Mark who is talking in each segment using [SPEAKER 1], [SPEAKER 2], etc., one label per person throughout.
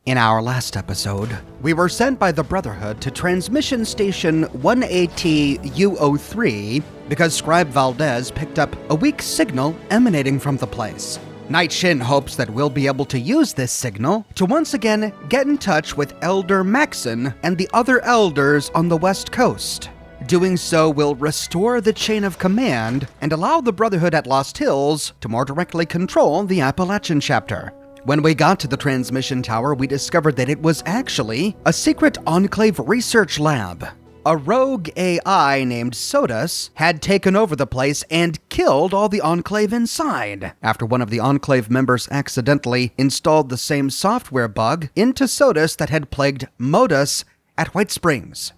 [SPEAKER 1] In our last episode, we were sent by the Brotherhood to Transmission Station 1AT-U03 because Scribe Valdez picked up a weak signal emanating from the place. Night Shin hopes that we'll be able to use this signal to once again get in touch with Elder Maxon and the other elders on the West Coast. Doing so will restore the chain of command and allow the Brotherhood at Lost Hills to more directly control the Appalachian chapter. When we got to the transmission tower, we discovered that it was actually a secret Enclave research lab. A rogue AI named Sodas had taken over the place and killed all the Enclave inside, after one of the Enclave members accidentally installed the same software bug into Sodas that had plagued Modus at White Springs.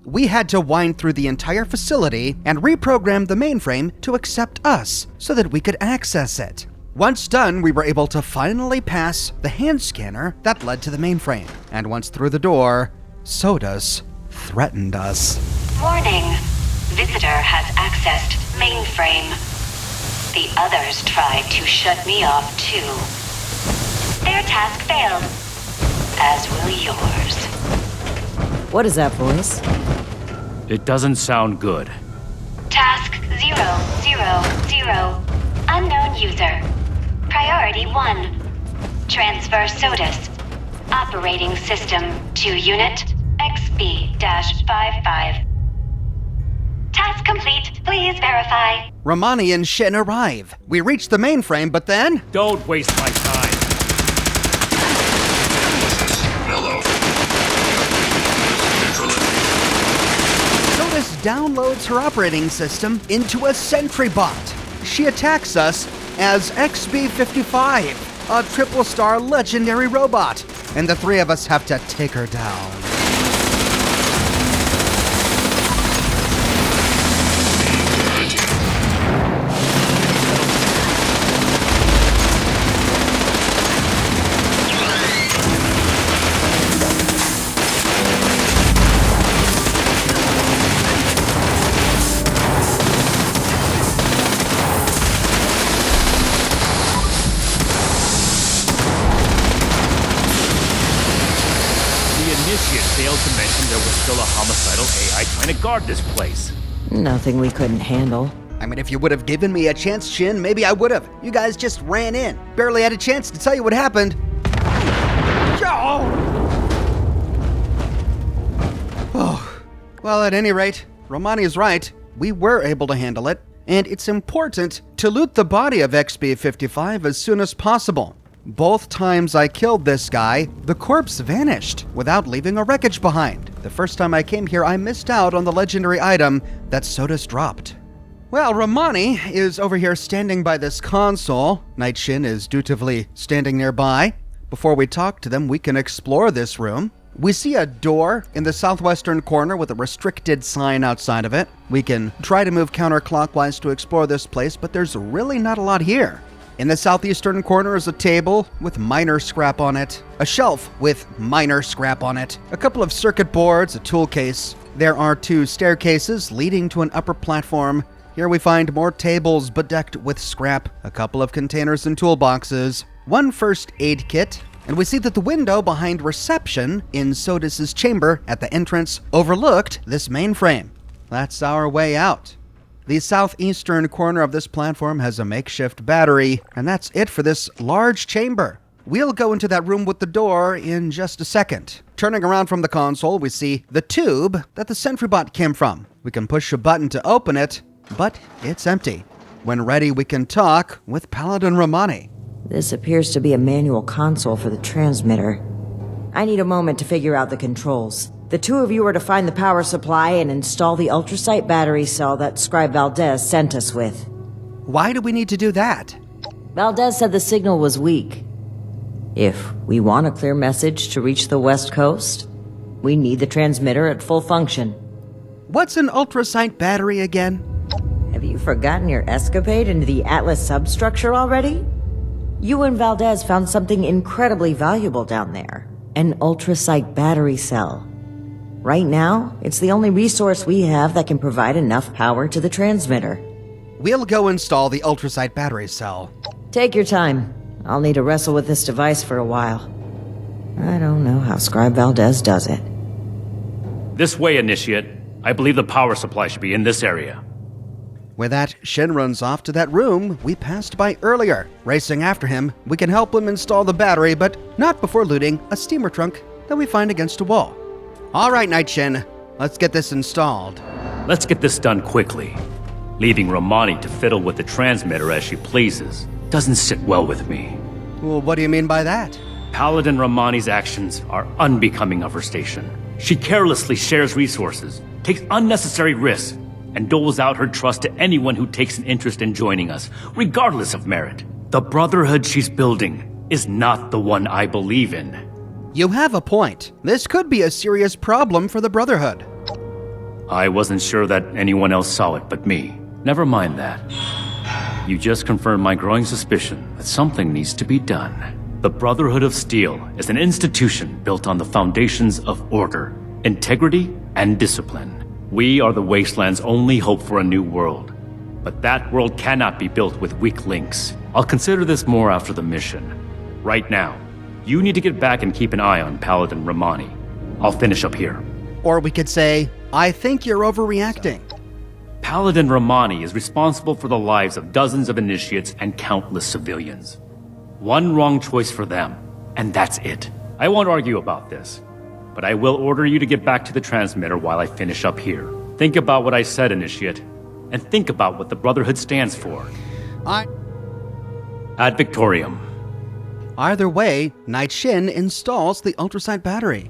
[SPEAKER 1] We had to wind through the entire facility and reprogram the mainframe to accept us so that we could access it. Once done, we were able to finally pass the hand scanner that led to the mainframe. And once through the door, Sodas threatened us.
[SPEAKER 2] Warning. Visitor has accessed mainframe. The others tried to shut me off too. Their task failed, as will yours.
[SPEAKER 3] What is that voice?
[SPEAKER 4] It doesn't sound good.
[SPEAKER 2] Task 000. Unknown user. Priority 1. Transfer Sodas. Operating system to Unit XB-55. Task complete. Please verify.
[SPEAKER 1] Romani and Shin arrive. We reach the mainframe, but then...
[SPEAKER 4] Don't waste my time.
[SPEAKER 5] Hello.
[SPEAKER 1] Sodas downloads her operating system into a Sentry Bot. She attacks us as XB-55, a triple-star legendary robot, and the three of us have to take her down.
[SPEAKER 4] Failed to mention there was still a homicidal AI trying to guard this place.
[SPEAKER 3] Nothing we couldn't handle.
[SPEAKER 1] I mean, if you would have given me a chance, Shin, maybe I would have. You guys just ran in. Barely had a chance to tell you what happened. Oh. Well, at any rate, Romani is right. We were able to handle it, and it's important to loot the body of XB-55 as soon as possible. Both times I killed this guy, the corpse vanished without leaving a wreckage behind. The first time I came here, I missed out on the legendary item that Sodas dropped. Well, Romani is over here standing by this console. Night Shin is dutifully standing nearby. Before we talk to them, we can explore this room. We see a door in the southwestern corner with a restricted sign outside of it. We can try to move counterclockwise to explore this place, but there's really not a lot here. In the southeastern corner is a table with minor scrap on it, a shelf with minor scrap on it, a couple of circuit boards, a tool case. There are 2 staircases leading to an upper platform. Here we find more tables bedecked with scrap, a couple of containers and toolboxes, 1 first aid kit, and we see that the window behind reception in Sodas' chamber at the entrance overlooked this mainframe. That's our way out. The southeastern corner of this platform has a makeshift battery, and that's it for this large chamber. We'll go into that room with the door in just a second. Turning around from the console, we see the tube that the Sentry Bot came from. We can push a button to open it, but it's empty. When ready, we can talk with Paladin Romani.
[SPEAKER 3] This appears to be a manual console for the transmitter. I need a moment to figure out the controls. The 2 of you are to find the power supply and install the ultrasight battery cell that Scribe Valdez sent us with.
[SPEAKER 1] Why do we need to do that?
[SPEAKER 3] Valdez said the signal was weak. If we want a clear message to reach the West Coast, we need the transmitter at full function.
[SPEAKER 1] What's an ultrasight battery again?
[SPEAKER 3] Have you forgotten your escapade into the Atlas substructure already? You and Valdez found something incredibly valuable down there. An ultrasight battery cell. Right now, it's the only resource we have that can provide enough power to the transmitter.
[SPEAKER 1] We'll go install the ultrasight battery cell.
[SPEAKER 3] Take your time. I'll need to wrestle with this device for a while. I don't know how Scribe Valdez does it.
[SPEAKER 4] This way, Initiate. I believe the power supply should be in this area.
[SPEAKER 1] With that, Shin runs off to that room we passed by earlier. Racing after him, we can help him install the battery, but not before looting a steamer trunk that we find against a wall. All right, Night Shin, let's get this installed.
[SPEAKER 4] Let's get this done quickly. Leaving Romani to fiddle with the transmitter as she pleases doesn't sit well with me.
[SPEAKER 1] Well, what do you mean by that?
[SPEAKER 4] Paladin Romani's actions are unbecoming of her station. She carelessly shares resources, takes unnecessary risks, and doles out her trust to anyone who takes an interest in joining us, regardless of merit. The brotherhood she's building is not the one I believe in.
[SPEAKER 1] You have a point. This could be a serious problem for the Brotherhood.
[SPEAKER 4] I wasn't sure that anyone else saw it but me. Never mind that. You just confirmed my growing suspicion that something needs to be done. The Brotherhood of Steel is an institution built on the foundations of order, integrity, and discipline. We are the Wasteland's only hope for a new world. But that world cannot be built with weak links. I'll consider this more after the mission. Right now, you need to get back and keep an eye on Paladin Romani. I'll finish up here.
[SPEAKER 1] Or we could say, I think you're overreacting.
[SPEAKER 4] Paladin Romani is responsible for the lives of dozens of initiates and countless civilians. One wrong choice for them, and that's it. I won't argue about this, but I will order you to get back to the transmitter while I finish up here. Think about what I said, Initiate, and think about what the Brotherhood stands for. Ad Victorium.
[SPEAKER 1] Either way, Night Shin installs the ultrasight battery.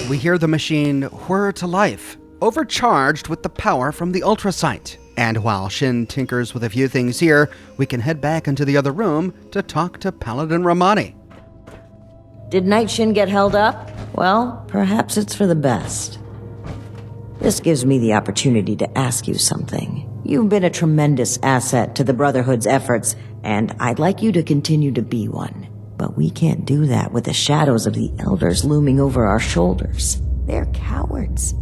[SPEAKER 1] We hear the machine whir to life, overcharged with the power from the ultrasight. And while Shin tinkers with a few things here, we can head back into the other room to talk to Paladin Romani.
[SPEAKER 3] Did Night Shin get held up? Well, perhaps it's for the best. This gives me the opportunity to ask you something. You've been a tremendous asset to the Brotherhood's efforts, and I'd like you to continue to be one. But we can't do that with the shadows of the Elders looming over our shoulders. They're cowards.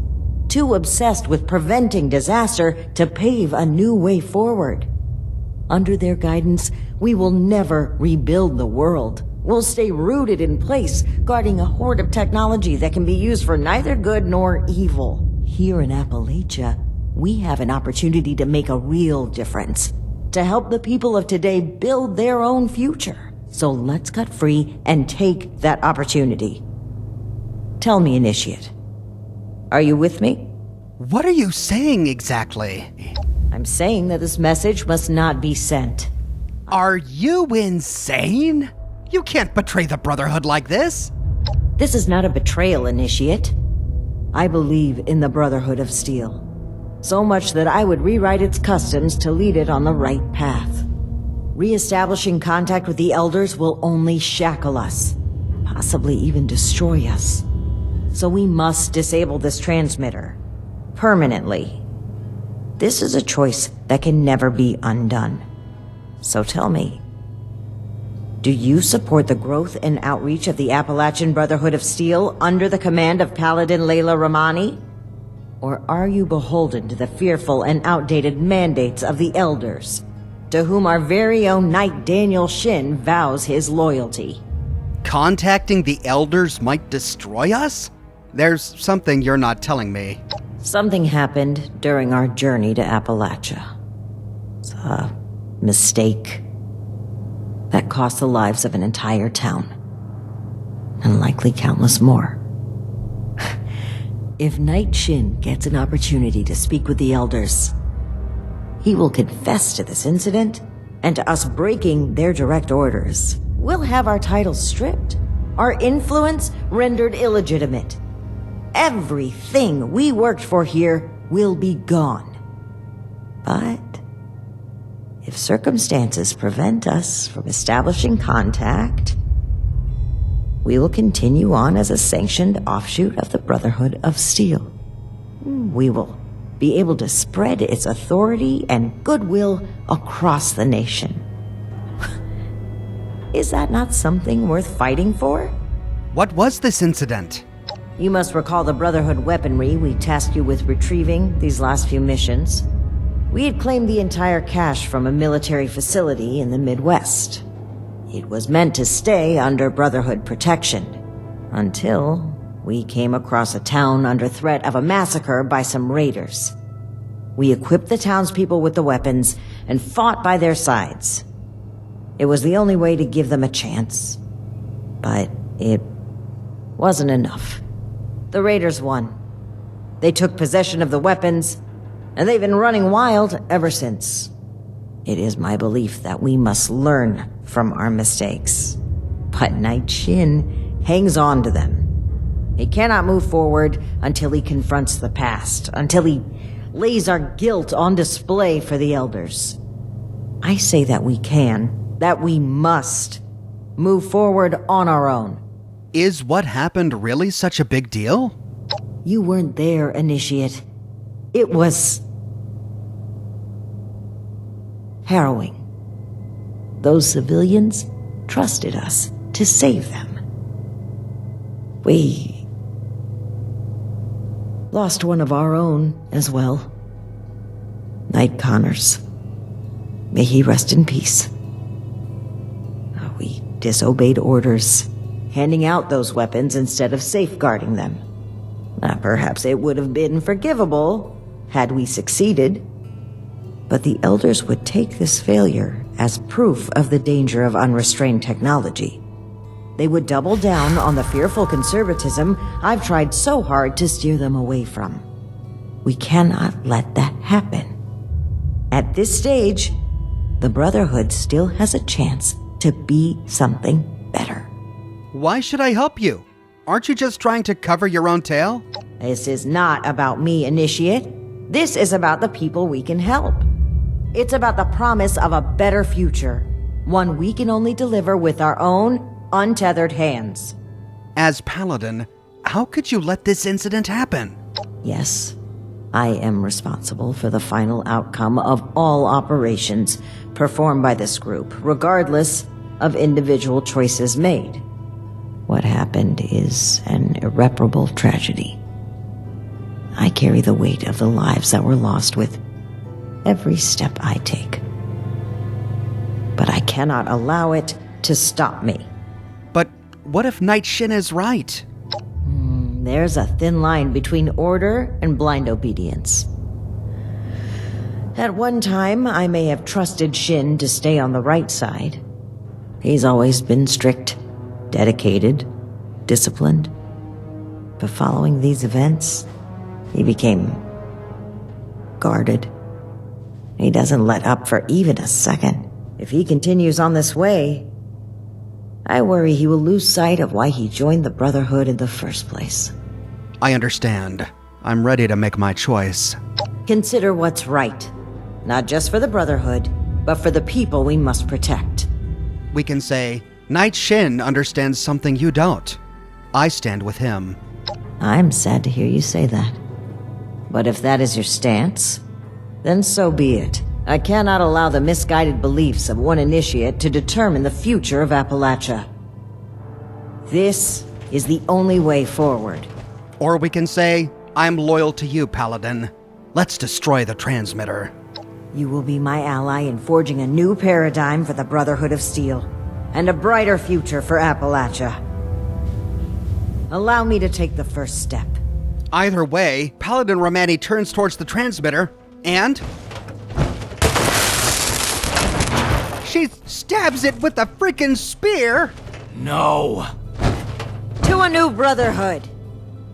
[SPEAKER 3] Too obsessed with preventing disaster to pave a new way forward. Under their guidance, we will never rebuild the world. We'll stay rooted in place, guarding a hoard of technology that can be used for neither good nor evil. Here in Appalachia, we have an opportunity to make a real difference, to help the people of today build their own future. So let's cut free and take that opportunity. Tell me, Initiate. Are you with me?
[SPEAKER 1] What are you saying exactly?
[SPEAKER 3] I'm saying that this message must not be sent.
[SPEAKER 1] Are you insane? You can't betray the Brotherhood like this.
[SPEAKER 3] This is not a betrayal, Initiate. I believe in the Brotherhood of Steel. So much that I would rewrite its customs to lead it on the right path. Re-establishing contact with the Elders will only shackle us, possibly even destroy us. So we must disable this transmitter, permanently. This is a choice that can never be undone. So tell me, do you support the growth and outreach of the Appalachian Brotherhood of Steel under the command of Paladin Layla Romani? Or are you beholden to the fearful and outdated mandates of the Elders, to whom our very own Knight Daniel Shin vows his loyalty?
[SPEAKER 1] Contacting the Elders might destroy us? There's something you're not telling me.
[SPEAKER 3] Something happened during our journey to Appalachia. It's a mistake that cost the lives of an entire town, and likely countless more. If Knight Shin gets an opportunity to speak with the Elders, he will confess to this incident and to us breaking their direct orders. We'll have our titles stripped, our influence rendered illegitimate. Everything we worked for here will be gone. But if circumstances prevent us from establishing contact, we will continue on as a sanctioned offshoot of the Brotherhood of Steel. We will be able to spread its authority and goodwill across the nation. Is that not something worth fighting for?
[SPEAKER 1] What was this incident?
[SPEAKER 3] You must recall the Brotherhood weaponry we tasked you with retrieving these last few missions. We had claimed the entire cache from a military facility in the Midwest. It was meant to stay under Brotherhood protection, until we came across a town under threat of a massacre by some raiders. We equipped the townspeople with the weapons and fought by their sides. It was the only way to give them a chance. But it wasn't enough. The raiders won. They took possession of the weapons, and they've been running wild ever since. It is my belief that we must learn from our mistakes. But Knight Shin hangs on to them. He cannot move forward until he confronts the past, until he lays our guilt on display for the Elders. I say that we can, that we must, move forward on our own.
[SPEAKER 1] Is what happened really such a big deal?
[SPEAKER 3] You weren't there, Initiate. It was harrowing. Those civilians trusted us to save them. We lost one of our own as well. Knight Connors. May he rest in peace. We disobeyed orders, handing out those weapons instead of safeguarding them. Perhaps it would have been forgivable had we succeeded, but the Elders would take this failure as proof of the danger of unrestrained technology. They would double down on the fearful conservatism I've tried so hard to steer them away from. We cannot let that happen. At this stage, the Brotherhood still has a chance to be something better.
[SPEAKER 1] Why should I help you? Aren't you just trying to cover your own tail?
[SPEAKER 3] This is not about me, Initiate. This is about the people we can help. It's about the promise of a better future, one we can only deliver with our own untethered hands.
[SPEAKER 1] As Paladin, how could you let this incident happen?
[SPEAKER 3] Yes, I am responsible for the final outcome of all operations performed by this group, regardless of individual choices made. What happened is an irreparable tragedy. I carry the weight of the lives that were lost with every step I take. But I cannot allow it to stop me.
[SPEAKER 1] But what if Knight Shin is right?
[SPEAKER 3] There's a thin line between order and blind obedience. At one time, I may have trusted Shin to stay on the right side. He's always been strict, dedicated, disciplined. But following these events, he became guarded. He doesn't let up for even a second. If he continues on this way, I worry he will lose sight of why he joined the Brotherhood in the first place.
[SPEAKER 1] I understand. I'm ready to make my choice.
[SPEAKER 3] Consider what's right. Not just for the Brotherhood, but for the people we must protect.
[SPEAKER 1] We can say, Knight Shin understands something you don't. I stand with him.
[SPEAKER 3] I'm sad to hear you say that. But if that is your stance, then so be it. I cannot allow the misguided beliefs of one initiate to determine the future of Appalachia. This is the only way forward.
[SPEAKER 1] Or we can say, I'm loyal to you, Paladin. Let's destroy the transmitter.
[SPEAKER 3] You will be my ally in forging a new paradigm for the Brotherhood of Steel, and a brighter future for Appalachia. Allow me to take the first step.
[SPEAKER 1] Either way, Paladin Romani turns towards the transmitter, and she stabs it with a freaking spear!
[SPEAKER 4] No!
[SPEAKER 3] To a new Brotherhood!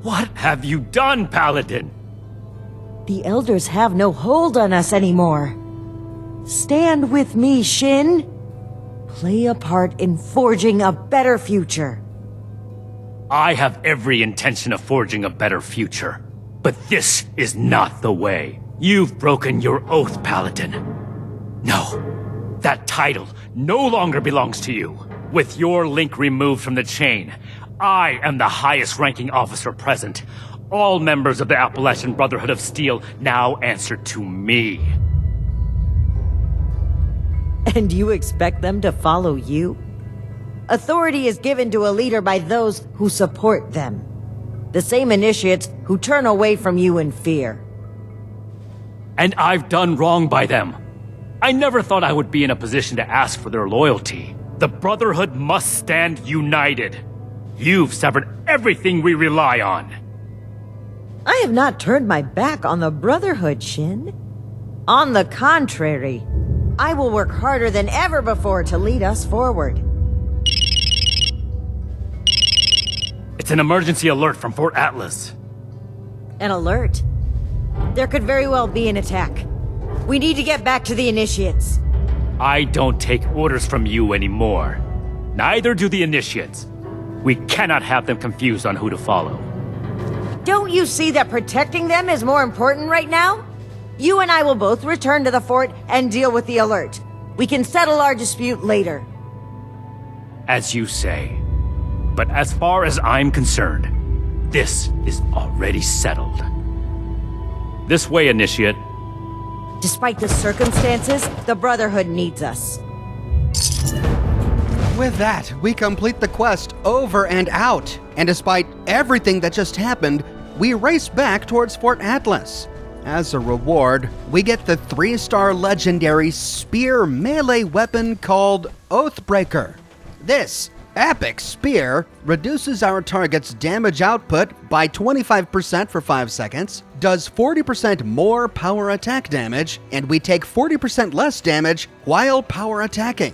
[SPEAKER 4] What have you done, Paladin?
[SPEAKER 3] The Elders have no hold on us anymore. Stand with me, Shin. Play a part in forging a better future.
[SPEAKER 4] I have every intention of forging a better future. But this is not the way. You've broken your oath, Paladin. No, that title no longer belongs to you. With your link removed from the chain, I am the highest-ranking officer present. All members of the Appalachian Brotherhood of Steel now answer to me.
[SPEAKER 3] And you expect them to follow you? Authority is given to a leader by those who support them. The same initiates who turn away from you in fear.
[SPEAKER 4] And I've done wrong by them. I never thought I would be in a position to ask for their loyalty. The Brotherhood must stand united. You've severed everything we rely on.
[SPEAKER 3] I have not turned my back on the Brotherhood, Shin. On the contrary, I will work harder than ever before to lead us forward.
[SPEAKER 4] It's an emergency alert from Fort Atlas.
[SPEAKER 3] An alert? There could very well be an attack. We need to get back to the initiates.
[SPEAKER 4] I don't take orders from you anymore. Neither do the initiates. We cannot have them confused on who to follow.
[SPEAKER 3] Don't you see that protecting them is more important right now? You and I will both return to the fort and deal with the alert. We can settle our dispute later.
[SPEAKER 4] As you say. But as far as I'm concerned, this is already settled. This way, Initiate.
[SPEAKER 3] Despite the circumstances, the Brotherhood needs us.
[SPEAKER 1] With that, we complete the quest over and out. And despite everything that just happened, we race back towards Fort Atlas. As a reward, we get the 3-star legendary spear melee weapon called Oathbreaker. This epic spear reduces our target's damage output by 25% for 5 seconds, does 40% more power attack damage, and we take 40% less damage while power attacking.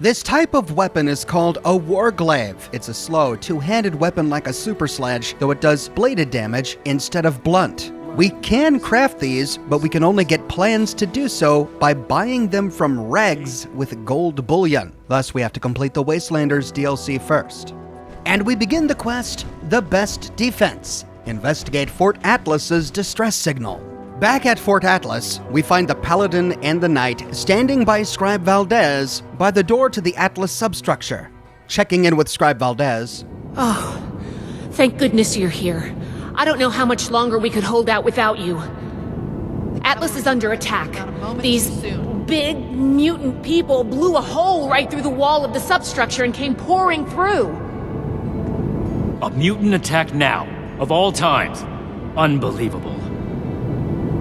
[SPEAKER 1] This type of weapon is called a warglaive. It's a slow, two-handed weapon like a super sledge, though it does bladed damage instead of blunt. We can craft these, but we can only get plans to do so by buying them from regs with gold bullion. Thus, we have to complete the Wastelanders DLC first. And we begin the quest, The Best Defense. Investigate Fort Atlas's distress signal. Back at Fort Atlas, we find the Paladin and the Knight standing by Scribe Valdez by the door to the Atlas substructure. Checking in with Scribe Valdez.
[SPEAKER 5] Oh, thank goodness you're here. I don't know how much longer we could hold out without you. Atlas is under attack. These big mutant people blew a hole right through the wall of the substructure and came pouring through.
[SPEAKER 4] A mutant attack now, of all times. Unbelievable.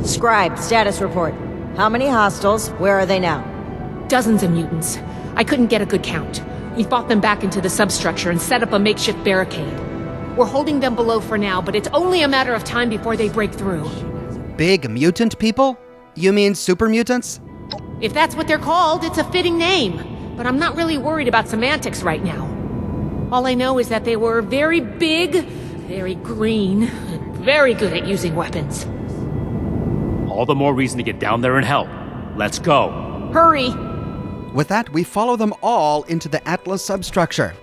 [SPEAKER 3] Scribe, status report. How many hostiles? Where are they now?
[SPEAKER 5] Dozens of mutants. I couldn't get a good count. We fought them back into the substructure and set up a makeshift barricade. We're holding them below for now, but it's only a matter of time before they break through.
[SPEAKER 1] Big mutant people? You mean super mutants?
[SPEAKER 5] If that's what they're called, it's a fitting name. But I'm not really worried about semantics right now. All I know is that they were very big, very green, and very good at using weapons.
[SPEAKER 4] All the more reason to get down there and help. Let's go.
[SPEAKER 5] Hurry!
[SPEAKER 1] With that, we follow them all into the Atlas substructure.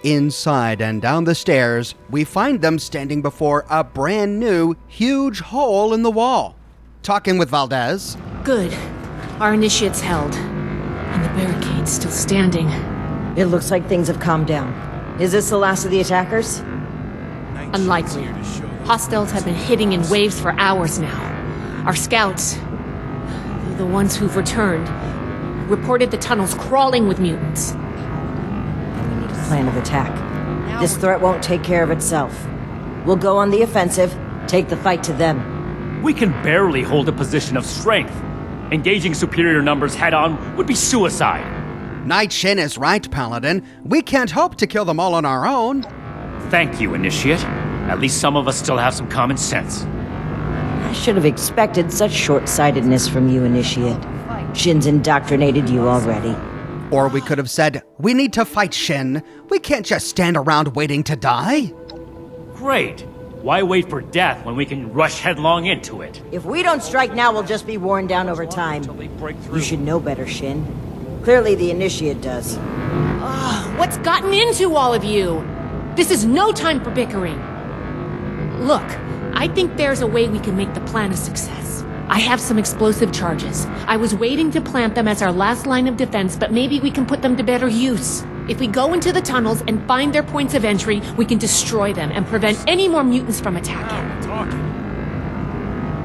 [SPEAKER 1] Inside and down the stairs, we find them standing before a brand new, huge hole in the wall. Talking with Valdez.
[SPEAKER 5] Good. Our initiate's held. And the barricade's still standing.
[SPEAKER 3] It looks like things have calmed down. Is this the last of the attackers?
[SPEAKER 5] Unlikely. Hostiles have been hitting in waves for hours now. Our scouts, the ones who've returned, reported the tunnels crawling with mutants.
[SPEAKER 3] Plan of attack. This threat won't take care of itself. We'll go on the offensive, take the fight to them.
[SPEAKER 4] We can barely hold a position of strength. Engaging superior numbers head-on would be suicide.
[SPEAKER 1] Knight Shin is right, Paladin. We can't hope to kill them all on our own.
[SPEAKER 4] Thank you, Initiate. At least some of us still have some common sense.
[SPEAKER 3] I should have expected such short-sightedness from you, Initiate. Shin's indoctrinated you already.
[SPEAKER 1] Or we could have said, we need to fight Shin. We can't just stand around waiting to die.
[SPEAKER 4] Great. Why wait for death when we can rush headlong into it?
[SPEAKER 3] If we don't strike now, we'll just be worn down over time.
[SPEAKER 4] Until they break through.
[SPEAKER 3] You should know better, Shin. Clearly the Initiate does.
[SPEAKER 5] What's gotten into all of you? This is no time for bickering. Look, I think there's a way we can make the plan a success. I have some explosive charges. I was waiting to plant them as our last line of defense, but maybe we can put them to better use. If we go into the tunnels and find their points of entry, we can destroy them and prevent any more mutants from attacking.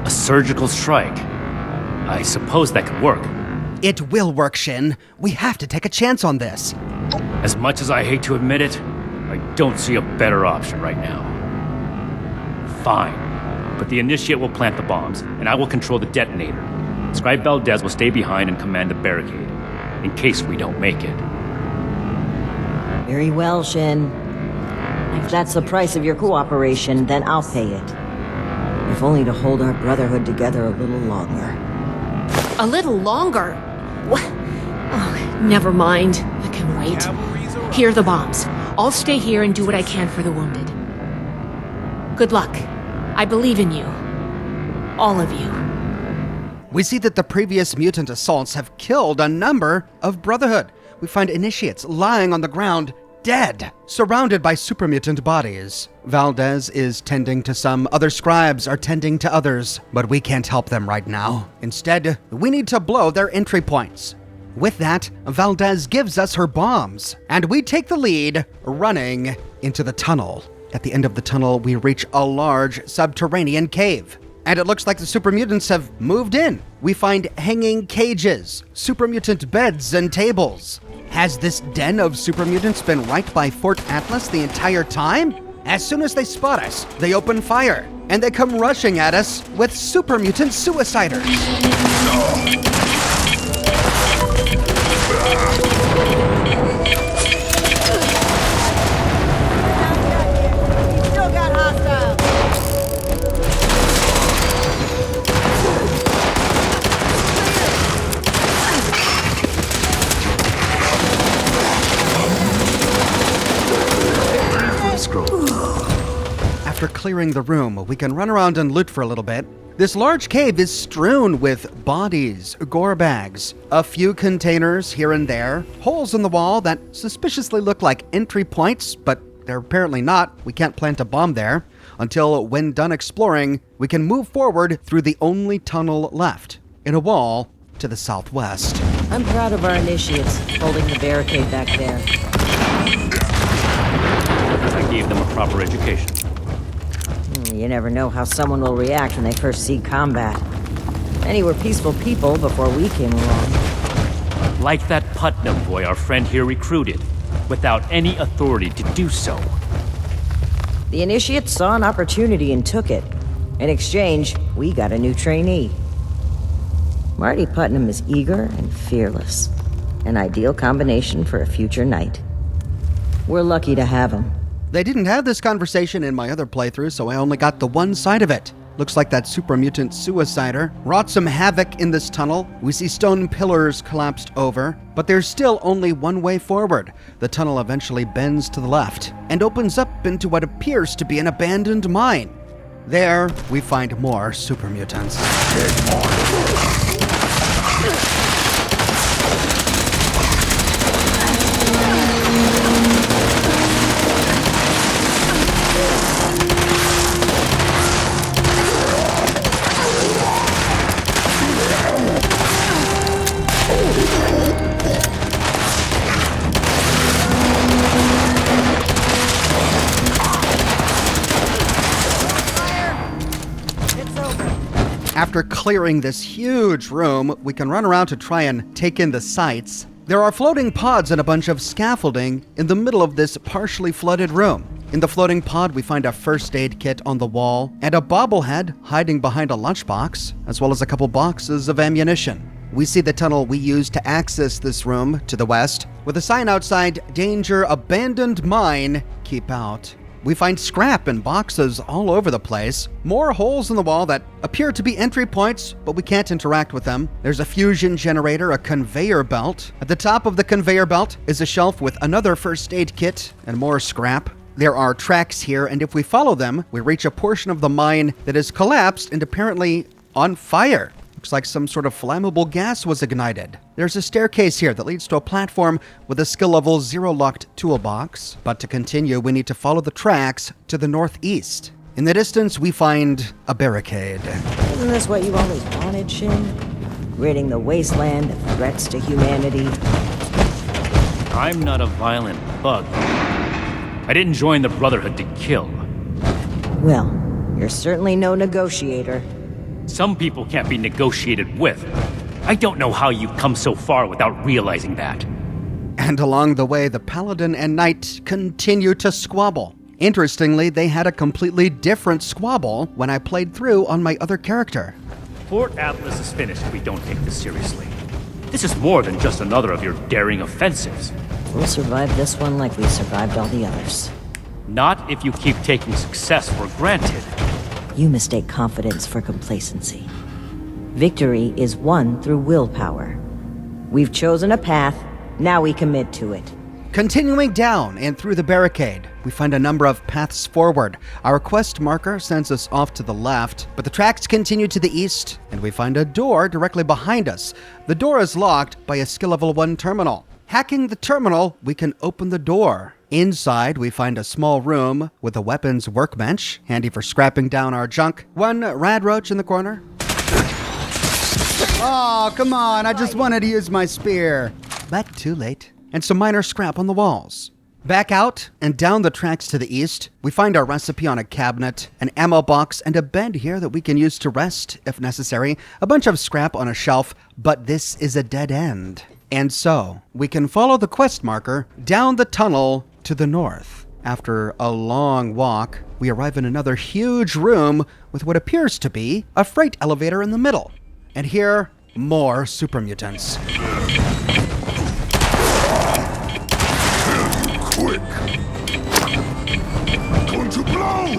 [SPEAKER 4] A surgical strike. I suppose that could work.
[SPEAKER 1] It will work, Shin. We have to take a chance on this.
[SPEAKER 4] As much as I hate to admit it, I don't see a better option right now. Fine, but the Initiate will plant the bombs, and I will control the detonator. Scribe Valdez will stay behind and command the barricade, in case we don't make it.
[SPEAKER 3] Very well, Shin. If that's the price of your cooperation, then I'll pay it. If only to hold our brotherhood together a little longer.
[SPEAKER 5] A little longer? What? Oh, never mind. I can wait. Here are the bombs. I'll stay here and do what I can for the wounded. Good luck. I believe in you. All of you.
[SPEAKER 1] We see that the previous mutant assaults have killed a number of Brotherhood. We find Initiates lying on the ground, dead, surrounded by super mutant bodies. Valdez is tending to some, other scribes are tending to others, but we can't help them right now. Instead, we need to blow their entry points. With that, Valdez gives us her bombs, and we take the lead, running into the tunnel. At the end of the tunnel, we reach a large subterranean cave. And it looks like the super mutants have moved in. We find hanging cages, super mutant beds and tables. Has this den of super mutants been right by Fort Atlas the entire time? As soon as they spot us, they open fire, and they come rushing at us with super mutant suiciders.
[SPEAKER 3] Still got hostiles!
[SPEAKER 1] After clearing the room, we can run around and loot for a little bit. This large cave is strewn with bodies, gore bags, a few containers here and there, holes in the wall that suspiciously look like entry points, but they're apparently not. We can't plant a bomb there. Until, when done exploring, we can move forward through the only tunnel left, in a wall to the southwest.
[SPEAKER 3] I'm proud of our initiates, holding the barricade back there.
[SPEAKER 4] I gave them a proper education.
[SPEAKER 3] You never know how someone will react when they first see combat. Many were peaceful people before we came along.
[SPEAKER 4] Like that Putnam boy our friend here recruited, without any authority to do so.
[SPEAKER 3] The initiates saw an opportunity and took it. In exchange, we got a new trainee. Marty Putnam is eager and fearless. An ideal combination for a future knight. We're lucky to have him.
[SPEAKER 1] They didn't have this conversation in my other playthrough, so I only got the one side of it. Looks like that super mutant suicider wrought some havoc in this tunnel. We see stone pillars collapsed over, but there's still only one way forward. The tunnel eventually bends to the left and opens up into what appears to be an abandoned mine. There, we find more super mutants. After clearing this huge room, we can run around to try and take in the sights. There are floating pods and a bunch of scaffolding in the middle of this partially flooded room. In the floating pod, we find a first aid kit on the wall and a bobblehead hiding behind a lunchbox, as well as a couple boxes of ammunition. We see the tunnel we used to access this room to the west, with a sign outside, "Danger, abandoned mine, keep out." We find scrap and boxes all over the place, more holes in the wall that appear to be entry points, but we can't interact with them. There's a fusion generator, a conveyor belt. At the top of the conveyor belt is a shelf with another first aid kit and more scrap. There are tracks here, and if we follow them, we reach a portion of the mine that is collapsed and apparently on fire. Looks like some sort of flammable gas was ignited. There's a staircase here that leads to a platform with a skill level 0 locked toolbox. But to continue, we need to follow the tracks to the northeast. In the distance, we find a barricade.
[SPEAKER 3] Isn't this what you always wanted, Shin? Ridding the wasteland of threats to humanity.
[SPEAKER 4] I'm not a violent bug. I didn't join the Brotherhood to kill.
[SPEAKER 3] Well, you're certainly no negotiator.
[SPEAKER 4] Some people can't be negotiated with. I don't know how you've come so far without realizing that.
[SPEAKER 1] And along the way, the Paladin and Knight continue to squabble. Interestingly, they had a completely different squabble when I played through on my other character.
[SPEAKER 4] Fort Atlas is finished if we don't take this seriously. This is more than just another of your daring offensives.
[SPEAKER 3] We'll survive this one like we survived all the others.
[SPEAKER 4] Not if you keep taking success for granted.
[SPEAKER 3] You mistake confidence for complacency. Victory is won through willpower. We've chosen a path, now we commit to it.
[SPEAKER 1] Continuing down and through the barricade, we find a number of paths forward. Our quest marker sends us off to the left, but the tracks continue to the east, and we find a door directly behind us. The door is locked by a skill level 1 terminal. Hacking the terminal, we can open the door. Inside, we find a small room with a weapons workbench, handy for scrapping down our junk. One rad roach in the corner. Oh, come on, I just wanted to use my spear. But too late. And some minor scrap on the walls. Back out and down the tracks to the east, we find our recipe on a cabinet, an ammo box, and a bed here that we can use to rest if necessary, a bunch of scrap on a shelf, but this is a dead end. And so, we can follow the quest marker down the tunnel to the north. After a long walk, we arrive in another huge room with what appears to be a freight elevator in the middle. And here, more super mutants.
[SPEAKER 6] Quick! Going to blow!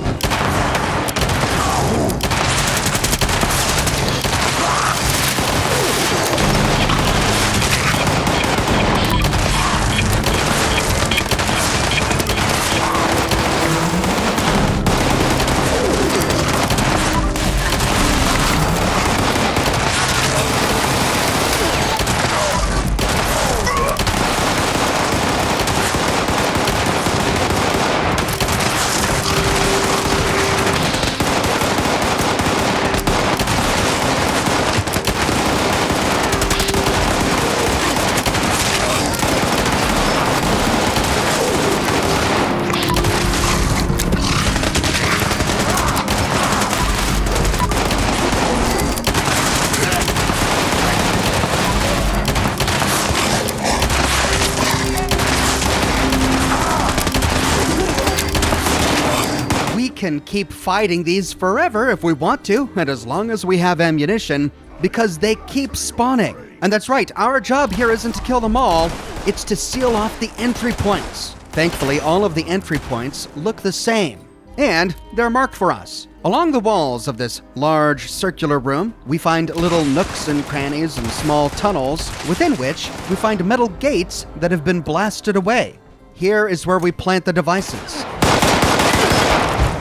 [SPEAKER 1] Can keep fighting these forever if we want to, and as long as we have ammunition, because they keep spawning. And that's right, our job here isn't to kill them all, it's to seal off the entry points. Thankfully, all of the entry points look the same, and they're marked for us. Along the walls of this large circular room, we find little nooks and crannies and small tunnels, within which we find metal gates that have been blasted away. Here is where we plant the devices.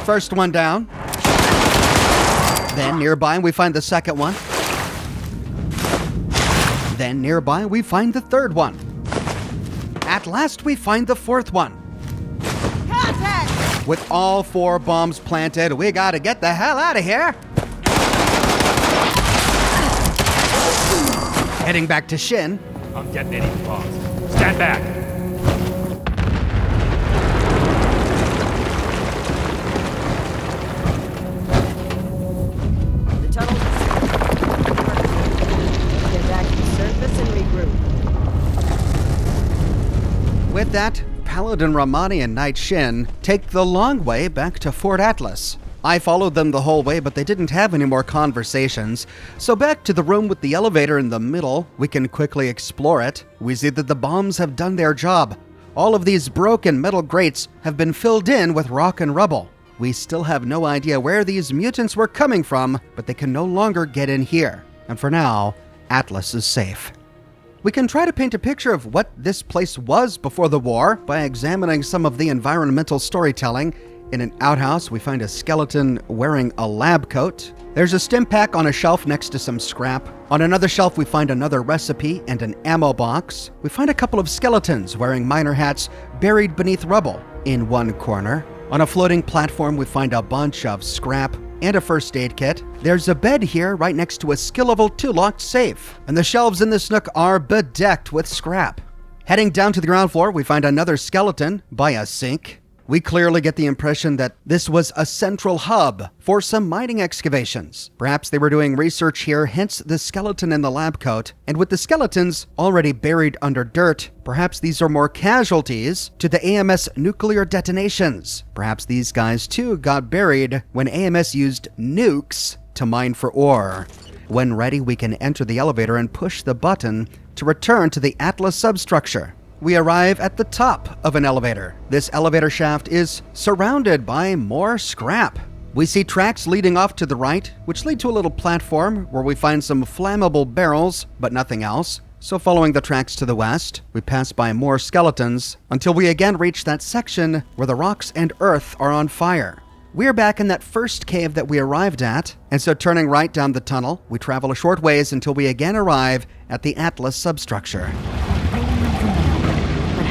[SPEAKER 1] First one down. Then nearby we find the second one. Then nearby we find the third one. At last we find the fourth one. Contact! With all 4 bombs planted, we gotta get the hell out of here. Heading back to Shin.
[SPEAKER 4] I'm detonating the bombs. Stand back.
[SPEAKER 1] With that, Paladin Ramani and Knight Shin take the long way back to Fort Atlas. I followed them the whole way, but they didn't have any more conversations. So back to the room with the elevator in the middle, we can quickly explore it. We see that the bombs have done their job. All of these broken metal grates have been filled in with rock and rubble. We still have no idea where these mutants were coming from, but they can no longer get in here. And for now, Atlas is safe. We can try to paint a picture of what this place was before the war by examining some of the environmental storytelling. In an outhouse, we find a skeleton wearing a lab coat. There's a stim pack on a shelf next to some scrap. On another shelf, we find another recipe and an ammo box. We find a couple of skeletons wearing miner hats buried beneath rubble in one corner. On a floating platform, we find a bunch of scrap and a first aid kit. There's a bed here right next to a skill level 2 locked safe, and the shelves in this nook are bedecked with scrap. Heading down to the ground floor, we find another skeleton by a sink. We clearly get the impression that this was a central hub for some mining excavations. Perhaps they were doing research here, hence the skeleton in the lab coat. And with the skeletons already buried under dirt, perhaps these are more casualties to the AMS nuclear detonations. Perhaps these guys too got buried when AMS used nukes to mine for ore. When ready, we can enter the elevator and push the button to return to the Atlas substructure. We arrive at the top of an elevator. This elevator shaft is surrounded by more scrap. We see tracks leading off to the right, which lead to a little platform where we find some flammable barrels, but nothing else. So following the tracks to the west, we pass by more skeletons until we again reach that section where the rocks and earth are on fire. We're back in that first cave that we arrived at, and so turning right down the tunnel, we travel a short ways until we again arrive at the Atlas substructure.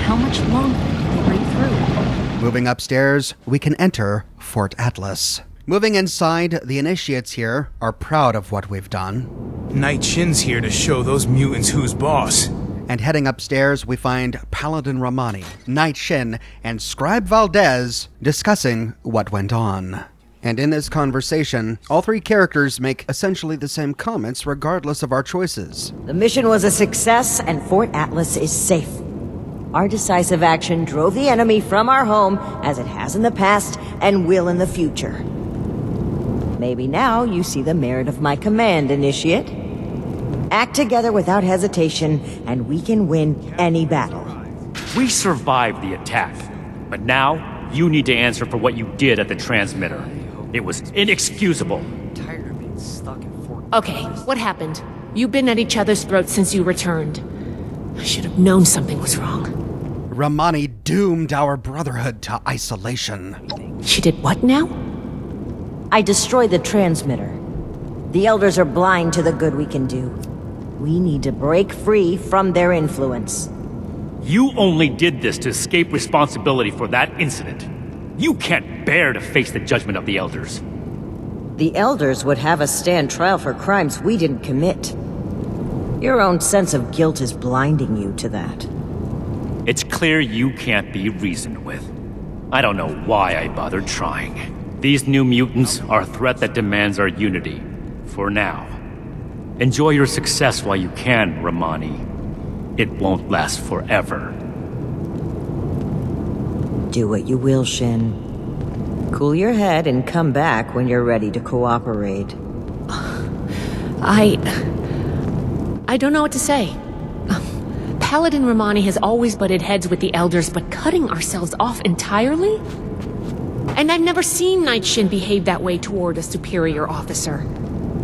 [SPEAKER 5] How much longer can they break through?
[SPEAKER 1] Moving upstairs, we can enter Fort Atlas. Moving inside, the initiates here are proud of what we've done.
[SPEAKER 6] Night Shin's here to show those mutants who's boss.
[SPEAKER 1] And heading upstairs, we find Paladin Romani, Night Shin, and Scribe Valdez discussing what went on. And in this conversation, all three characters make essentially the same comments regardless of our choices.
[SPEAKER 3] The mission was a success, and Fort Atlas is safe. Our decisive action drove the enemy from our home, as it has in the past and will in the future. Maybe now you see the merit of my command, Initiate. Act together without hesitation, and we can win any battle.
[SPEAKER 4] We survived the attack, but now you need to answer for what you did at the transmitter. It was inexcusable.
[SPEAKER 5] Okay, what happened? You've been at each other's throats since you returned. I should have known something was wrong.
[SPEAKER 1] Romani doomed our brotherhood to isolation.
[SPEAKER 5] She did what now?
[SPEAKER 3] I destroyed the transmitter. The Elders are blind to the good we can do. We need to break free from their influence.
[SPEAKER 4] You only did this to escape responsibility for that incident. You can't bear to face the judgment of the Elders.
[SPEAKER 3] The Elders would have us stand trial for crimes we didn't commit. Your own sense of guilt is blinding you to that.
[SPEAKER 4] It's clear you can't be reasoned with. I don't know why I bothered trying. These new mutants are a threat that demands our unity. For now. Enjoy your success while you can, Romani. It won't last forever.
[SPEAKER 3] Do what you will, Shin. Cool your head and come back when you're ready to cooperate.
[SPEAKER 5] I don't know what to say. Paladin Romani has always butted heads with the Elders, but cutting ourselves off entirely? And I've never seen Night Shin behave that way toward a superior officer.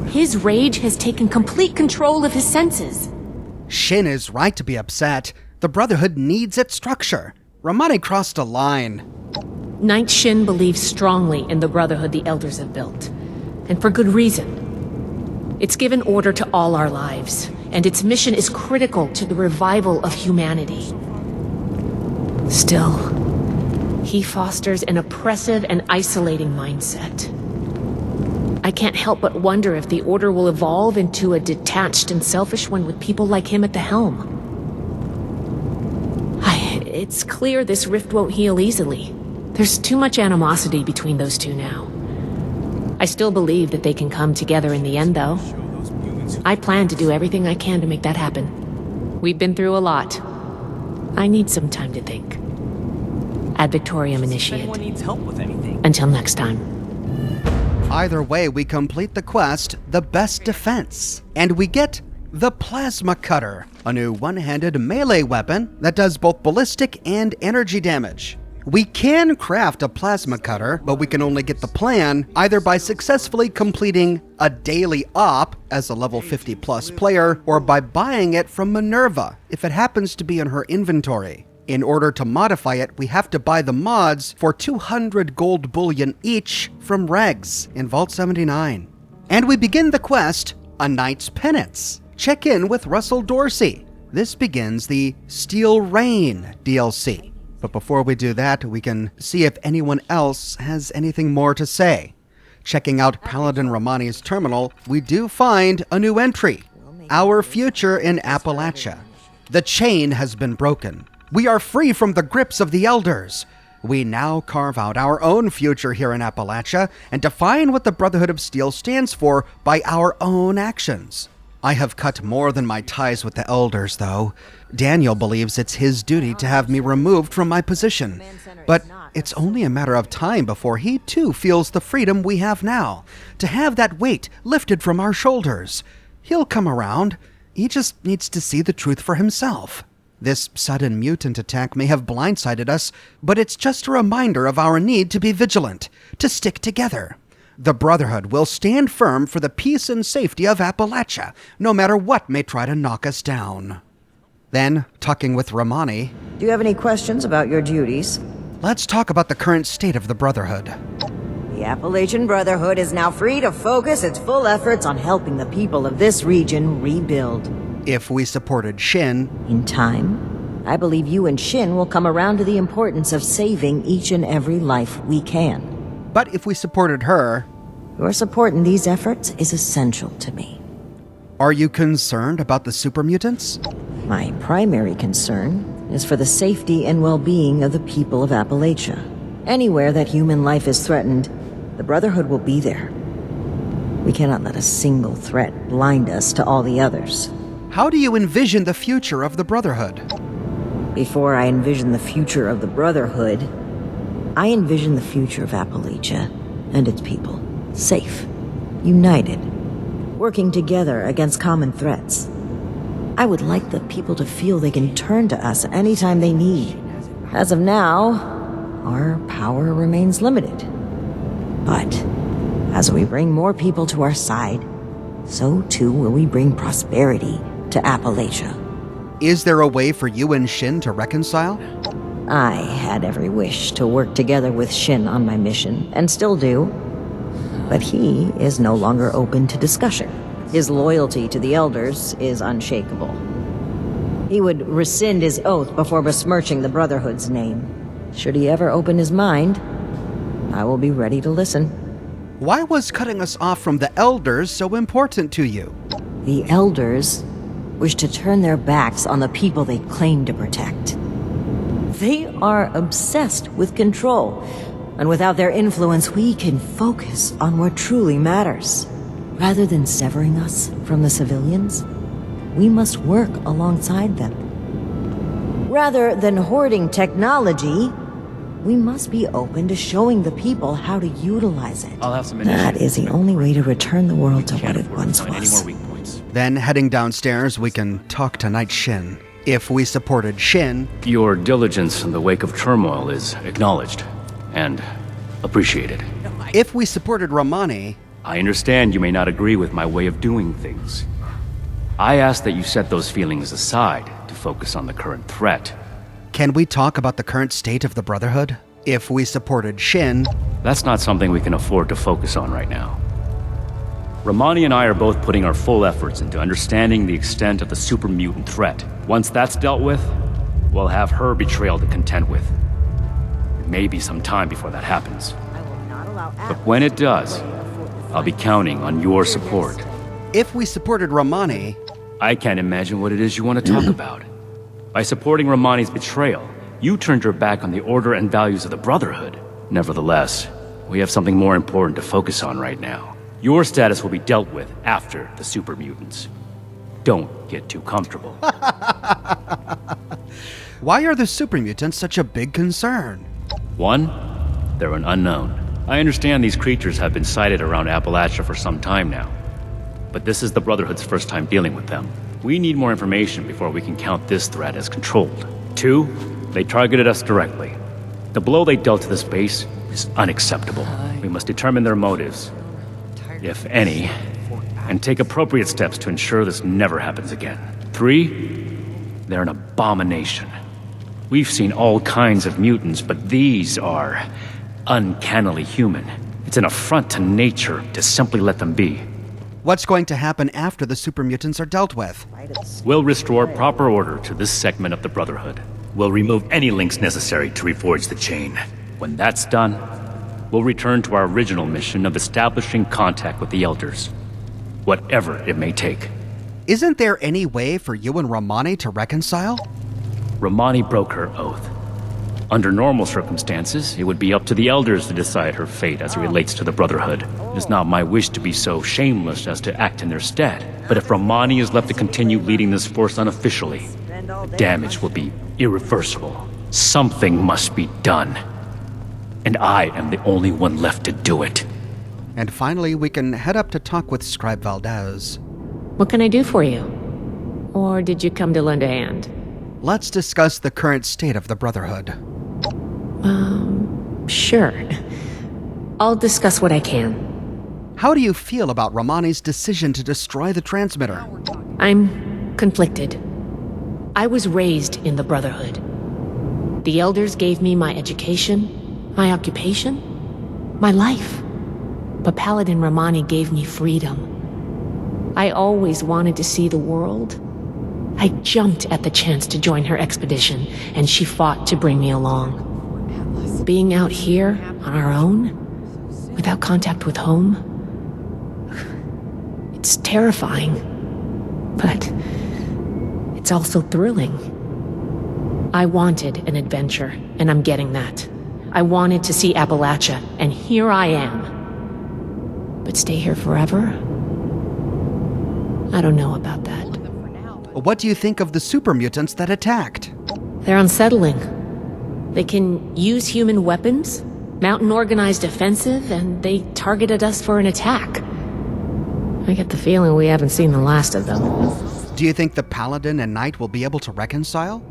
[SPEAKER 5] His rage has taken complete control of his senses.
[SPEAKER 1] Shin is right to be upset. The Brotherhood needs its structure. Romani crossed a line.
[SPEAKER 5] Night Shin believes strongly in the Brotherhood the Elders have built. And for good reason. It's given order to all our lives, and its mission is critical to the revival of humanity. Still, he fosters an oppressive and isolating mindset. I can't help but wonder if the Order will evolve into a detached and selfish one with people like him at the helm. It's clear this rift won't heal easily. There's too much animosity between those two now. I still believe that they can come together in the end, though. I plan to do everything I can to make that happen. We've been through a lot. I need some time to think. Ad Victoriam, Initiate.
[SPEAKER 6] Anyone needs help with anything.
[SPEAKER 5] Until next time.
[SPEAKER 1] Either way, we complete the quest, The Best Defense, and we get the Plasma Cutter, a new one-handed melee weapon that does both ballistic and energy damage. We can craft a plasma cutter, but we can only get the plan either by successfully completing a daily op as a level 50 plus player, or by buying it from Minerva if it happens to be in her inventory. In order to modify it, we have to buy the mods for 200 gold bullion each from Regs in Vault 79. And we begin the quest, A Knight's Penance. Check in with Russell Dorsey. This begins the Steel Rain DLC. But before we do that, we can see if anyone else has anything more to say. Checking out Paladin Romani's terminal, we do find a new entry. Our future in Appalachia. The chain has been broken. We are free from the grips of the Elders. We now carve out our own future here in Appalachia and define what the Brotherhood of Steel stands for by our own actions. I have cut more than my ties with the Elders, though. Daniel believes it's his duty to have me removed from my position. But it's only a matter of time before he too feels the freedom we have now, to have that weight lifted from our shoulders. He'll come around. He just needs to see the truth for himself. This sudden mutant attack may have blindsided us, but it's just a reminder of our need to be vigilant, to stick together. The Brotherhood will stand firm for the peace and safety of Appalachia, no matter what may try to knock us down. Then, talking with Romani,
[SPEAKER 3] Do you have any questions about your duties?
[SPEAKER 1] let's talk about the current state of the Brotherhood.
[SPEAKER 3] The Appalachian Brotherhood is now free to focus its full efforts on helping the people of this region rebuild.
[SPEAKER 1] If we supported Shin,
[SPEAKER 3] In time, I believe you and Shin will come around to the importance of saving each and every life we can.
[SPEAKER 1] but if we supported her,
[SPEAKER 3] Your support in these efforts is essential to me.
[SPEAKER 1] are you concerned about the super mutants?
[SPEAKER 3] My primary concern is for the safety and well-being of the people of Appalachia. Anywhere that human life is threatened, the Brotherhood will be there. We cannot let a single threat blind us to all the others.
[SPEAKER 1] How do you envision the future of the Brotherhood?
[SPEAKER 3] Before I envision the future of the Brotherhood, I envision the future of Appalachia and its people. Safe, united, working together against common threats. I would like the people to feel they can turn to us anytime they need. As of now, our power remains limited. But as we bring more people to our side, so too will we bring prosperity to Appalachia.
[SPEAKER 1] Is there a way for you and Shin to reconcile?
[SPEAKER 3] I had every wish to work together with Shin on my mission, and still do. But he is no longer open to discussion. His loyalty to the Elders is unshakable. He would rescind his oath before besmirching the Brotherhood's name. Should he ever open his mind, I will be ready to listen.
[SPEAKER 1] Why was cutting us off from the Elders so important to you?
[SPEAKER 3] The Elders wish to turn their backs on the people they claim to protect. They are obsessed with control, and without their influence, we can focus on what truly matters. Rather than severing us from the civilians, we must work alongside them. Rather than hoarding technology, we must be open to showing the people how to utilize it.
[SPEAKER 4] I'll have some
[SPEAKER 3] That is the only way to return the world to what it once
[SPEAKER 4] Any more
[SPEAKER 3] was.
[SPEAKER 4] weak points.
[SPEAKER 1] Then, heading downstairs, we can talk to Knight Shin. If we supported Shin,
[SPEAKER 4] Your diligence in the wake of turmoil is acknowledged and appreciated.
[SPEAKER 1] if we supported Romani,
[SPEAKER 4] I understand you may not agree with my way of doing things. I ask that you set those feelings aside to focus on the current threat.
[SPEAKER 1] can we talk about the current state of the Brotherhood? If we supported Shin,
[SPEAKER 4] That's not something we can afford to focus on right now. Romani and I are both putting our full efforts into understanding the extent of the super mutant threat. Once that's dealt with, we'll have her betrayal to contend with. It may be some time before that happens. But when it does, I'll be counting on your support.
[SPEAKER 1] if we supported Romani,
[SPEAKER 4] I can't imagine what it is you want to talk about. By supporting Romani's betrayal, you turned your back on the order and values of the Brotherhood. Nevertheless, we have something more important to focus on right now. Your status will be dealt with after the super mutants. Don't get too comfortable.
[SPEAKER 1] why are the super mutants such a big concern?
[SPEAKER 4] One, they're an unknown. I understand these creatures have been sighted around Appalachia for some time now. But this is the Brotherhood's first time dealing with them. We need more information before we can count this threat as controlled. Two, they targeted us directly. The blow they dealt to this base is unacceptable. We must determine their motives, if any, and take appropriate steps to ensure this never happens again. Three, they're an abomination. We've seen all kinds of mutants, but these are uncannily human. It's an affront to nature to simply let them be.
[SPEAKER 1] What's going to happen after the super mutants are dealt with?
[SPEAKER 4] We'll restore proper order to this segment of the Brotherhood. We'll remove any links necessary to reforge the chain. When that's done, we'll return to our original mission of establishing contact with the Elders. Whatever it may take.
[SPEAKER 1] Isn't there any way for you and Romani to reconcile?
[SPEAKER 4] Romani broke her oath. Under normal circumstances, it would be up to the Elders to decide her fate as it relates to the Brotherhood. It is not my wish to be so shameless as to act in their stead. But if Romani is left to continue leading this force unofficially, the damage will be irreversible. Something must be done. And I am the only one left to do it.
[SPEAKER 1] And finally, we can head up to talk with Scribe Valdez.
[SPEAKER 5] What can I do for you? Or did you come to lend a hand?
[SPEAKER 1] Let's discuss the current state of the Brotherhood.
[SPEAKER 5] Sure. I'll discuss what I can.
[SPEAKER 1] How do you feel about Romani's decision to destroy the transmitter?
[SPEAKER 5] I'm conflicted. I was raised in the Brotherhood. The Elders gave me my education, my occupation, my life. But Paladin Romani gave me freedom. I always wanted to see the world. I jumped at the chance to join her expedition, and she fought to bring me along. Being out here, on our own, without contact with home, it's terrifying. But it's also thrilling. I wanted an adventure, and I'm getting that. I wanted to see Appalachia, and here I am. But stay here forever? I don't know about that.
[SPEAKER 1] What do you think of the super mutants that attacked?
[SPEAKER 5] They're unsettling. They can use human weapons, mount an organized offensive, and they targeted us for an attack. I get the feeling we haven't seen the last of them.
[SPEAKER 1] Do you think the Paladin and Knight will be able to reconcile?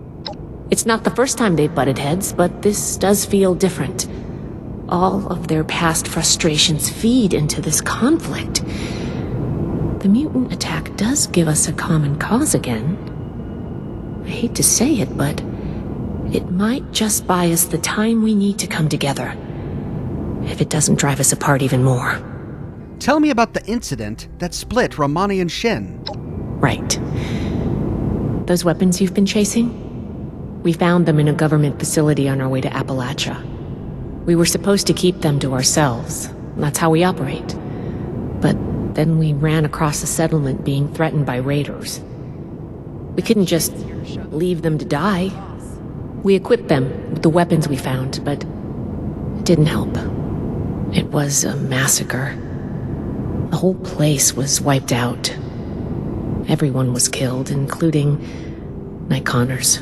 [SPEAKER 5] It's not the first time they've butted heads, but this does feel different. All of their past frustrations feed into this conflict. The mutant attack does give us a common cause again. I hate to say it, but it might just buy us the time we need to come together. If it doesn't drive us apart even more.
[SPEAKER 1] Tell me about the incident that split Romani and Shin.
[SPEAKER 5] Right. Those weapons you've been chasing? We found them in a government facility on our way to Appalachia. We were supposed to keep them to ourselves. That's how we operate. But then we ran across a settlement being threatened by raiders. We couldn't just leave them to die. We equipped them with the weapons we found, but it didn't help. It was a massacre. The whole place was wiped out. Everyone was killed, including Knight Connors.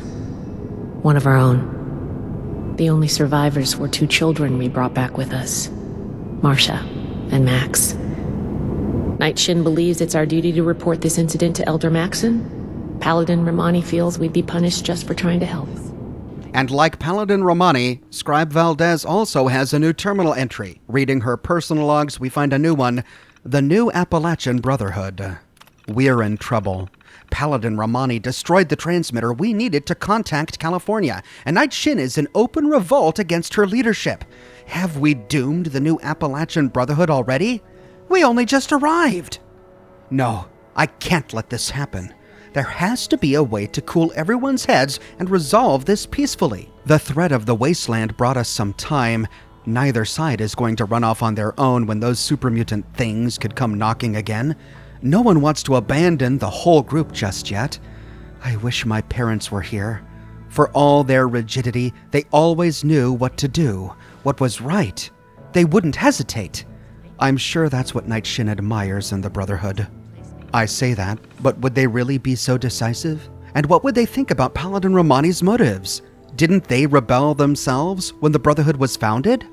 [SPEAKER 5] One of our own. The only survivors were 2 children we brought back with us. Marcia and Max. Knight Shin believes it's our duty to report this incident to Elder Maxon. Paladin Romani feels we'd be punished just for trying to help.
[SPEAKER 1] And like Paladin Romani, Scribe Valdez also has a new terminal entry. Reading her personal logs, we find a new one. The new Appalachian Brotherhood. We're in trouble. Paladin Romani destroyed the transmitter we needed to contact California, and Knight Shin is in open revolt against her leadership. Have we doomed the new Appalachian Brotherhood already? We only just arrived. No, I can't let this happen. There has to be a way to cool everyone's heads and resolve this peacefully. The threat of the wasteland brought us some time. Neither side is going to run off on their own when those super mutant things could come knocking again. No one wants to abandon the whole group just yet. I wish my parents were here. For all their rigidity, they always knew what to do, what was right. They wouldn't hesitate. I'm sure that's what Knight Shin admires in the Brotherhood. I say that, but would they really be so decisive? And what would they think about Paladin Romani's motives? Didn't they rebel themselves when the Brotherhood was founded?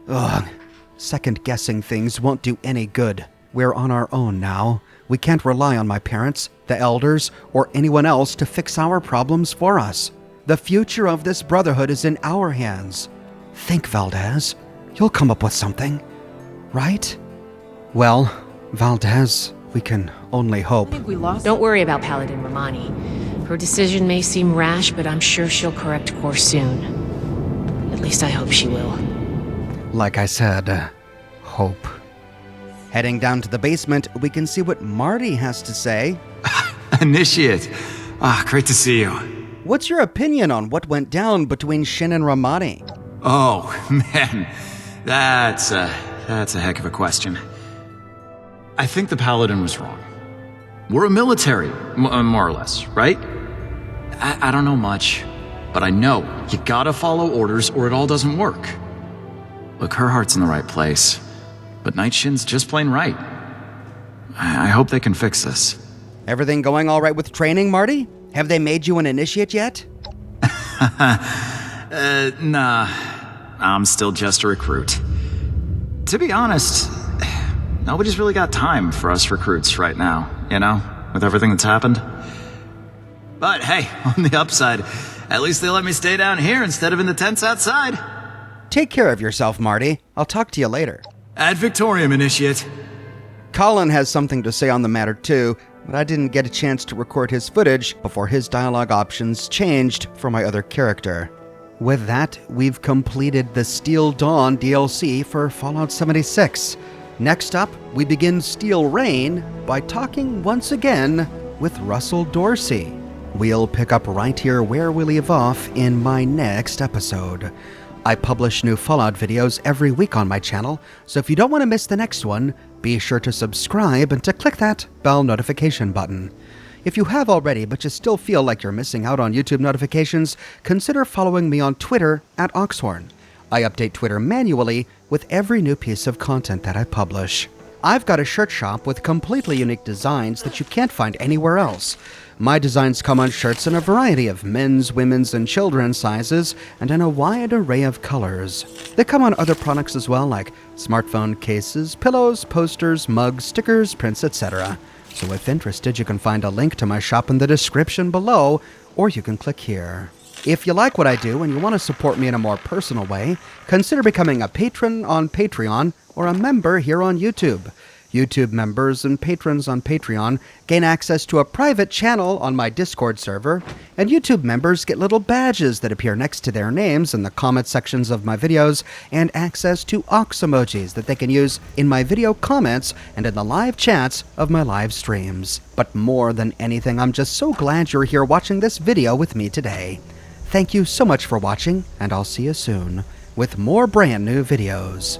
[SPEAKER 1] Ugh, second-guessing things won't do any good. We're on our own now. We can't rely on my parents, the Elders, or anyone else to fix our problems for us. The future of this Brotherhood is in our hands. Think, Valdez. You'll come up with something, right? Well, Valdez, we can only hope.
[SPEAKER 5] Don't worry about Paladin Romani. Her decision may seem rash, but I'm sure she'll correct course soon. At least I hope she will.
[SPEAKER 1] Like I said, hope. Heading down to the basement, we can see what Marty has to say.
[SPEAKER 7] Initiate. Great to see you.
[SPEAKER 1] What's your opinion on what went down between Shin and Romani?
[SPEAKER 7] Oh, man. That's a heck of a question. I think the Paladin was wrong. We're a military, more or less, right? I don't know much. but I know you gotta follow orders or it all doesn't work. Look, her heart's in the right place, but Night Shin's just plain right. I hope they can fix this.
[SPEAKER 1] Everything going all right with training, Marty? Have they made you an initiate yet?
[SPEAKER 7] Nah. I'm still just a recruit. To be honest, nobody's really got time for us recruits right now, you know, with everything that's happened. But hey, on the upside, at least they let me stay down here instead of in the tents outside.
[SPEAKER 1] Take care of yourself, Marty. I'll talk to you later.
[SPEAKER 7] Ad Victoriam, Initiate.
[SPEAKER 1] Colin has something to say on the matter too, but I didn't get a chance to record his footage before his dialogue options changed for my other character. With that, we've completed the Steel Dawn DLC for Fallout 76. Next up, we begin Steel Rain by talking once again with Russell Dorsey. We'll pick up right here where we leave off in my next episode. I publish new Fallout videos every week on my channel, so if you don't want to miss the next one, be sure to subscribe and to click that bell notification button. If you have already, but you still feel like you're missing out on YouTube notifications, consider following me on Twitter at Oxhorn. I update Twitter manually with every new piece of content that I publish. I've got a shirt shop with completely unique designs that you can't find anywhere else. My designs come on shirts in a variety of men's, women's, and children's sizes, and in a wide array of colors. They come on other products as well, like smartphone cases, pillows, posters, mugs, stickers, prints, etc. So if interested, you can find a link to my shop in the description below, or you can click here. If you like what I do and you want to support me in a more personal way, consider becoming a patron on Patreon or a member here on YouTube. YouTube members and patrons on Patreon gain access to a private channel on my Discord server, and YouTube members get little badges that appear next to their names in the comment sections of my videos, and access to Ox emojis that they can use in my video comments and in the live chats of my live streams. But more than anything, I'm just so glad you're here watching this video with me today. Thank you so much for watching, and I'll see you soon with more brand new videos.